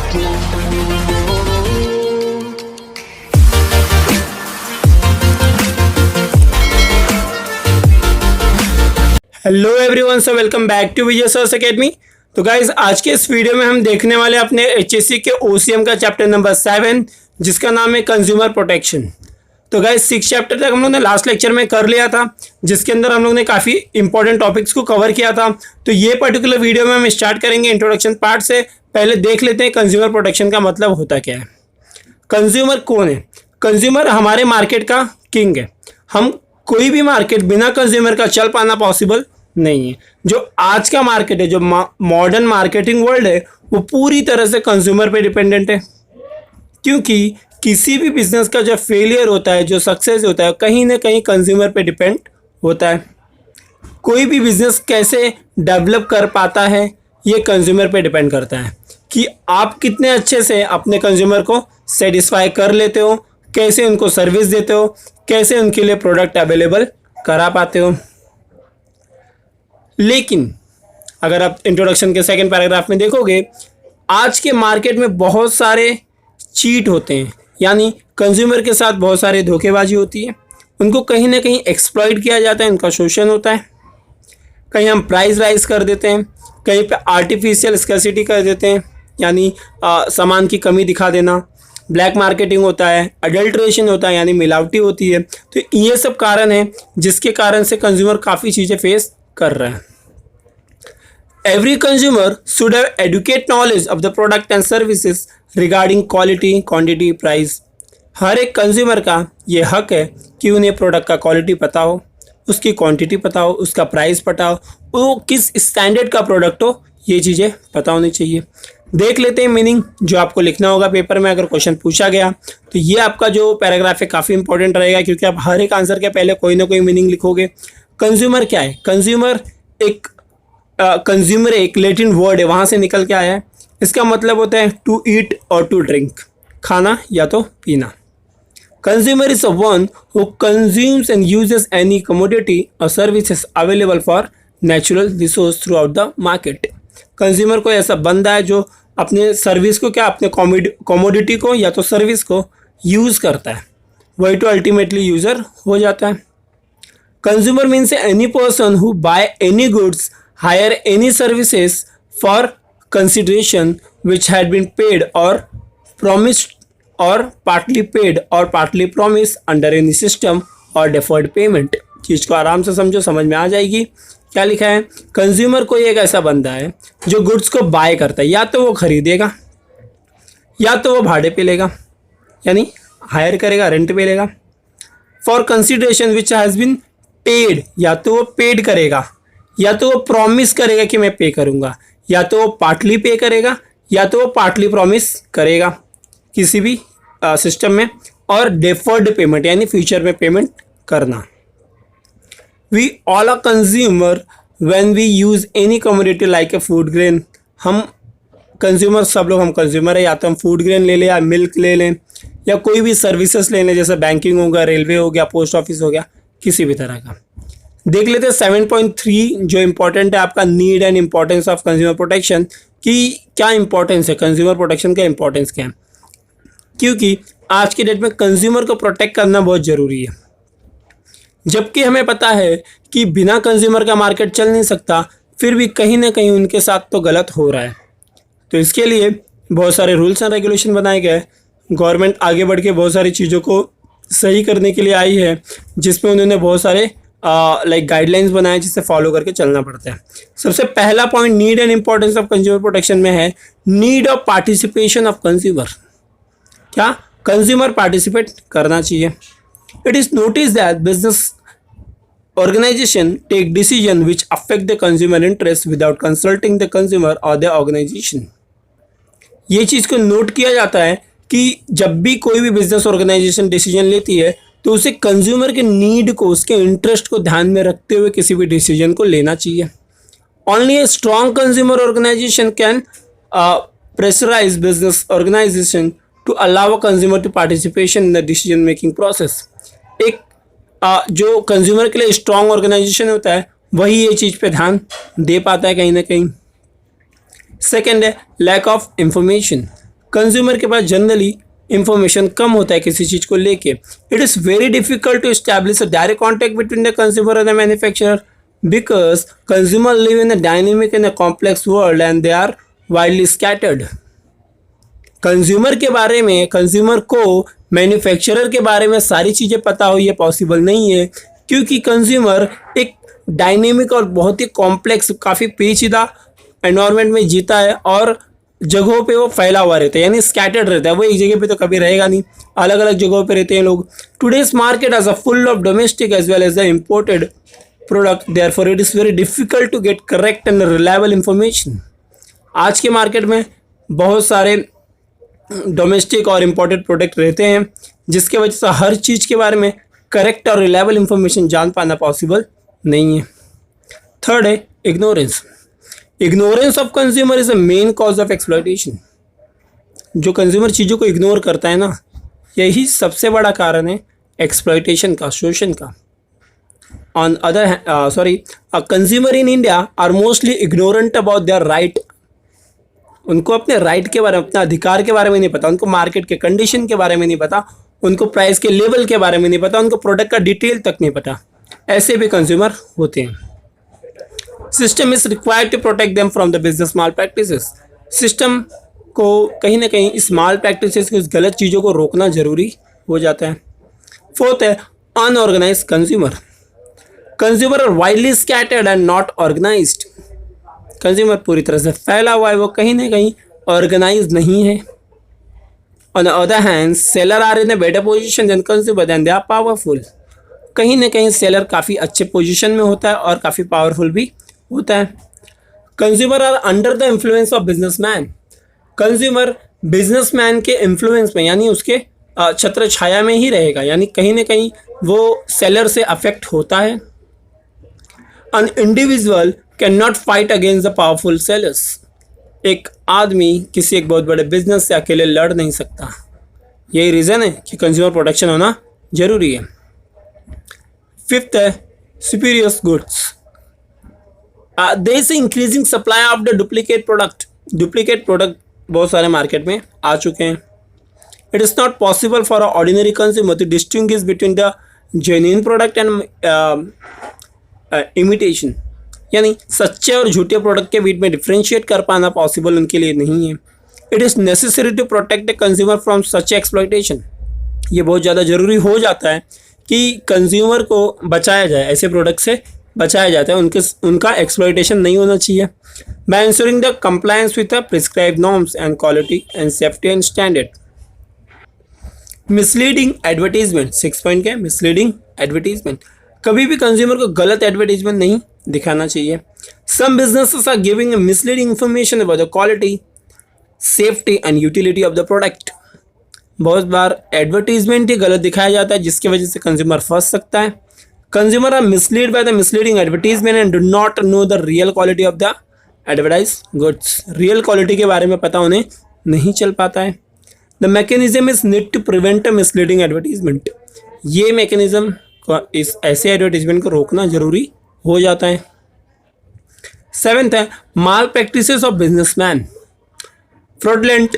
Hello everyone, so welcome back to Vijay sir's academy. तो guys आज के इस वीडियो में हम देखने वाले अपने एचएससी के ओसीएम का चैप्टर नंबर 7 जिसका नाम है कंज्यूमर प्रोटेक्शन। तो गाइज 6 चैप्टर तक हम लोग ने लास्ट लेक्चर में कर लिया था, जिसके अंदर हम लोग ने काफ़ी इंपॉर्टेंट टॉपिक्स को कवर किया था। तो ये पर्टिकुलर वीडियो में हम स्टार्ट करेंगे इंट्रोडक्शन पार्ट से। पहले देख लेते हैं कंज्यूमर प्रोटेक्शन का मतलब होता क्या है। कंज्यूमर कौन है? कंज्यूमर हमारे मार्केट का किंग है। हम कोई भी मार्केट बिना कंज्यूमर का चल पाना पॉसिबल नहीं है। जो आज का मार्केट है, जो मॉडर्न मार्केटिंग वर्ल्ड है, वो पूरी तरह से कंज्यूमर पे डिपेंडेंट है। क्योंकि किसी भी बिजनेस का जो फेलियर होता है, जो सक्सेस होता है, कहीं ना कहीं कंज्यूमर पे डिपेंड होता है। कोई भी बिजनेस कैसे डेवलप कर पाता है, ये कंज्यूमर पे डिपेंड करता है कि आप कितने अच्छे से अपने कंज्यूमर को सेटिस्फाई कर लेते हो, कैसे उनको सर्विस देते हो, कैसे उनके लिए प्रोडक्ट अवेलेबल करा पाते हो। लेकिन अगर आप इंट्रोडक्शन के सेकंड पैराग्राफ में देखोगे, आज के मार्केट में बहुत सारे चीट होते हैं, यानी कंज्यूमर के साथ बहुत सारे धोखेबाजी होती है। उनको कहीं ना कहीं एक्सप्लॉइट किया जाता है, उनका शोषण होता है। कहीं हम प्राइस राइज कर देते हैं, कहीं पे आर्टिफिशियल स्कैसिटी कर देते हैं, यानी सामान की कमी दिखा देना। ब्लैक मार्केटिंग होता है, अडल्ट्रेशन होता है, यानी मिलावटी होती है। तो ये सब कारण है जिसके कारण से कंज्यूमर काफ़ी चीज़ें फेस कर रहा है। Every consumer should have educate knowledge of the product and services regarding quality, quantity, price. हर एक कंज्यूमर का ये हक है कि उन्हें प्रोडक्ट का क्वालिटी पता हो, उसकी क्वांटिटी पता हो, उसका प्राइस पता हो, वो किस स्टैंडर्ड का प्रोडक्ट हो, ये चीज़ें पता होनी चाहिए। देख लेते हैं मीनिंग जो आपको लिखना होगा पेपर में अगर क्वेश्चन पूछा गया। तो ये आपका जो पैराग्राफ है काफ़ी इंपॉर्टेंट रहेगा, क्योंकि आप हर एक आंसर के पहले कोई ना कोई मीनिंग लिखोगे। कंज्यूमर क्या है? कंज्यूमर एक लैटिन वर्ड है, वहाँ से निकल के आया है। इसका मतलब होता है टू ईट और टू ड्रिंक, खाना या तो पीना। Consumer is a one who consumes and uses any commodity और services available for natural resource throughout the market. Consumer को ऐसा बंदा है जो अपने सर्विस को अपने कमोडिटी को या तो सर्विस को यूज़ करता है, वही तो अल्टीमेटली यूज़र हो जाता है। Consumer means any person who buy any goods, hire any services for consideration which had been paid और प्रोमिस्ड और पार्टली पेड और partly promise under any system और डेफर्ड पेमेंट। चीज़ को आराम से समझो, समझ में आ जाएगी। क्या लिखा है? कंज्यूमर कोई एक ऐसा बंदा है जो गुड्स को बाय करता है, या तो वो खरीदेगा या तो वो भाड़े पे लेगा, यानी हायर करेगा, रेंट पे लेगा। For consideration which has been paid, या तो वो पेड करेगा, या तो वो प्रॉमिस करेगा कि मैं पे करूँगा, या तो वो पार्टली पे करेगा, या तो वो पार्टली प्रॉमिस करेगा किसी भी सिस्टम में। और डेफर्ड पेमेंट, यानी फ्यूचर में पेमेंट करना। We all are consumer when we use any commodity like a food grain। हम कंज्यूमर, सब लोग हम कंज्यूमर है। या तो हम फूड ग्रेन ले लें, या मिल्क ले लें, या कोई भी सर्विसेज ले लें, जैसे बैंकिंग हो गया, रेलवे हो गया, पोस्ट ऑफिस हो गया, किसी भी तरह का। देख लेते हैं 7.3 जो इंपॉर्टेंट है आपका, need and importance of consumer protection. कि क्या इंपॉर्टेंस है, कंज्यूमर प्रोटेक्शन का इंपॉर्टेंस क्या है। क्योंकि आज के डेट में कंज्यूमर को प्रोटेक्ट करना बहुत ज़रूरी है, जबकि हमें पता है कि बिना कंज्यूमर का मार्केट चल नहीं सकता, फिर भी कहीं ना कहीं उनके साथ तो गलत हो रहा है। तो इसके लिए बहुत सारे रूल्स एंड रेगुलेशन बनाए गए। गवर्नमेंट आगे बढ़ के बहुत सारी चीज़ों को सही करने के लिए आई है, जिसमें उन्होंने बहुत सारे गाइडलाइंस बनाए जिसे फॉलो करके चलना पड़ता है। सबसे पहला point need and importance of consumer protection में है need of participation of consumer. क्या? कंज्यूमर पार्टिसिपेट करना चाहिए। It is noticed that business organization take decision which affect the consumer interest without consulting the consumer or the organization। ये चीज़ को note किया जाता है कि जब भी कोई भी बिजनेस ऑर्गेनाइजेशन डिसीजन लेती है तो उसे कंज्यूमर के नीड को, उसके इंटरेस्ट को ध्यान में रखते हुए किसी भी डिसीजन को लेना चाहिए। Only a strong consumer organisation can pressurise business organisation to allow a consumer to participation in the decision making process. एक जो कंज्यूमर के लिए स्ट्रॉन्ग ऑर्गेनाइजेशन होता है वही ये चीज़ पे ध्यान दे पाता है कहीं ना कहीं। सेकेंड है लैक ऑफ इंफॉर्मेशन। कंज्यूमर के पास जनरली इंफॉर्मेशन कम होता है किसी चीज़ को लेके. It is very difficult to establish a direct contact between the consumer and the manufacturer because consumer live in a dynamic and a complex world and they are widely scattered. Consumer के बारे में, consumer को manufacturer के बारे में सारी चीज़ें पता हो ये पॉसिबल नहीं है, क्योंकि कंज्यूमर एक डायनेमिक और बहुत ही कॉम्प्लेक्स, काफ़ी पेचीदा एनवायरनमेंट में जीता है और जगहों पे वो फैला हुआ रहता है, यानी स्कैटर्ड रहता है. वो एक जगह पे तो कभी रहेगा नहीं, अलग अलग जगहों पे रहते हैं लोग. Today's market as a full of domestic as well as the imported product, therefore it is very difficult to get correct and reliable information. आज के मार्केट में बहुत सारे डोमेस्टिक और इम्पोर्टेड प्रोडक्ट रहते हैं, जिसके वजह से हर चीज़ के बारे में करेक्ट और रिलायबल इंफॉर्मेशन जान पाना पॉसिबल नहीं है. थर्ड है ignorance. Ignorance of consumer is a main cause of exploitation. जो कंज्यूमर चीज़ों को इग्नोर करता है ना, यही सबसे बड़ा कारण है एक्सप्लॉयटेशन का, शोषण का. On other consumer in India are mostly ignorant about their right. उनको अपने राइट के बारे में, अपने अधिकार के बारे में नहीं पता, उनको मार्केट के कंडीशन के बारे में नहीं पता, उनको प्राइस के लेवल के बारे में नहीं पता, उनको प्रोडक्ट का डिटेल तक नहीं पता. ऐसे भी कंज्यूमर होते हैं. System is required to protect them from the business malpractices. System को कहीं ना कहीं इस माल प्रैक्टिसेस की, इस गलत चीज़ों को रोकना जरूरी हो जाता है. फोर्थ है unorganised consumer. Consumer are widely scattered and not organised. Consumer पूरी तरह से फैला हुआ है, वो कहीं ना कहीं ऑर्गेनाइज नहीं है. On the other hand seller are in a better position than consumer then they are powerful. कहीं ना कहीं सेलर काफ़ी अच्छे पोजीशन में होता है और काफ़ी पावरफुल भी होता है. Consumer are under the influence of businessman. Consumer businessman के इन्फ्लुएंस में, यानी उसके छत्र छाया में ही रहेगा, यानी कहीं ना कहीं वो सेलर से अफेक्ट होता है. An individual can not fight against the powerful sellers. एक आदमी किसी एक बहुत बड़े बिजनेस से अकेले लड़ नहीं सकता. यही रीज़न है कि कंज्यूमर प्रोटेक्शन होना जरूरी है. फिफ्थ है spurious goods. There is increasing supply of the duplicate product. Duplicate product बहुत सारे मार्केट में आ चुके हैं. It is not possible for a ordinary consumer to distinguish between the genuine product and imitation. यानी सच्चे और झूठे प्रोडक्ट के बीच में डिफ्रेंशिएट कर पाना पॉसिबल उनके लिए नहीं है. It is necessary to protect the consumer from such exploitation. ये बहुत ज़्यादा ज़रूरी हो जाता है कि कंज्यूमर को बचाया जाए, ऐसे प्रोडक्ट से बचाया जाता है, उनका एक्सप्लॉयटेशन नहीं होना चाहिए. By insuring the compliance with the prescribed norms and quality and safety and standard. Misleading advertisement. 6 point क्या है? Misleading advertisement. कभी भी कंज्यूमर को गलत एडवर्टीजमेंट नहीं दिखाना चाहिए. Some businesses are giving misleading information about the quality, safety and utility of the product. बहुत बार एडवर्टीजमेंट ही गलत दिखाया जाता है, जिसकी वजह से कंज्यूमर फंस सकता है. Consumer are mislead by the misleading advertisement and do not know the real quality of the advertise goods. Real quality के बारे में पता उन्हें नहीं चल पाता है. The mechanism is need to prevent a misleading advertisement. ये मैकेनिज्म इस ऐसे एडवर्टीजमेंट को रोकना जरूरी हो जाता है. 7th है malpractices of businessman. Fraudulent,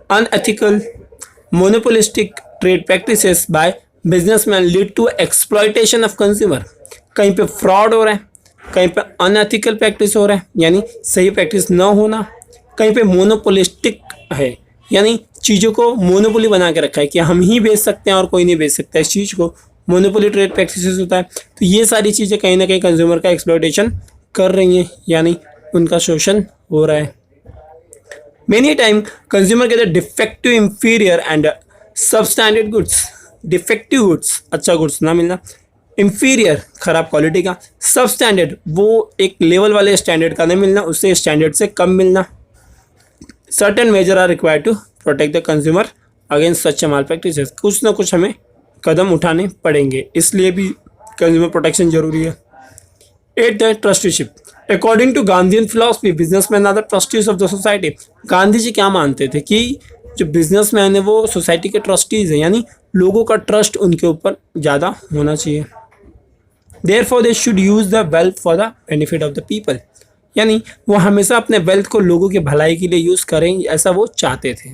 unethical, monopolistic trade practices by businessmen lead to exploitation of consumer. कहीं पे फ्रॉड हो रहा है, कहीं पे अनएथिकल प्रैक्टिस हो रहा है, यानी सही प्रैक्टिस न होना. कहीं पे मोनोपोलिस्टिक है, यानी चीज़ों को मोनोपोली बना के रखा है कि हम ही बेच सकते हैं और कोई नहीं बेच सकता. इस चीज़ को मोनोपोली ट्रेड प्रैक्टिसेस होता है. तो ये सारी चीज़ें कहीं ना कहीं कंज्यूमर का एक्सप्लॉयटेशन कर रही हैं, यानी उनका शोषण हो रहा है. Many times consumer get a defective, inferior and substandard goods. Defective goods, अच्छा goods ना मिलना, inferior खराब क्वालिटी का, substandard वो एक लेवल वाले स्टैंडर्ड का नहीं मिलना, उससे स्टैंडर्ड से कम मिलना. Certain measures are required to protect the consumer against such malpractices. कुछ ना कुछ हमें कदम उठाने पड़ेंगे, इसलिए भी कंज्यूमर प्रोटेक्शन जरूरी है. 8th है trusteeship. According to Gandhian philosophy businessman are the trustees of the society. Gandhi ji क्या मानते थे कि जो बिजनेसमैन है वो सोसाइटी के ट्रस्टीज हैं, यानी लोगों का ट्रस्ट उनके ऊपर ज़्यादा होना चाहिए. Therefore they should use the wealth for the benefit of the people. यानी वो हमेशा अपने वेल्थ को लोगों की भलाई के लिए यूज़ करें, ऐसा वो चाहते थे।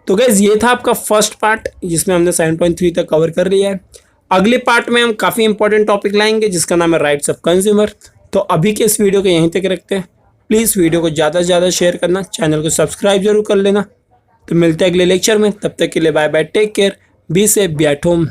तो गैस ये था आपका फर्स्ट पार्ट जिसमें हमने 7.3 तक कवर कर लिया है। अगले पार्ट में हम काफ़ी इंपॉर्टेंट टॉपिक लाएंगे जिसका नाम है राइट्स ऑफ कंज्यूमर। तो अभी के इस वीडियो को यहीं तक रखते हैं। प्लीज़ वीडियो को ज़्यादा से ज़्यादा शेयर करना, चैनल को सब्सक्राइब जरूर कर लेना। तो मिलते हैं अगले लेक्चर में, तब तक के लिए bye bye, take care, be safe, be at home.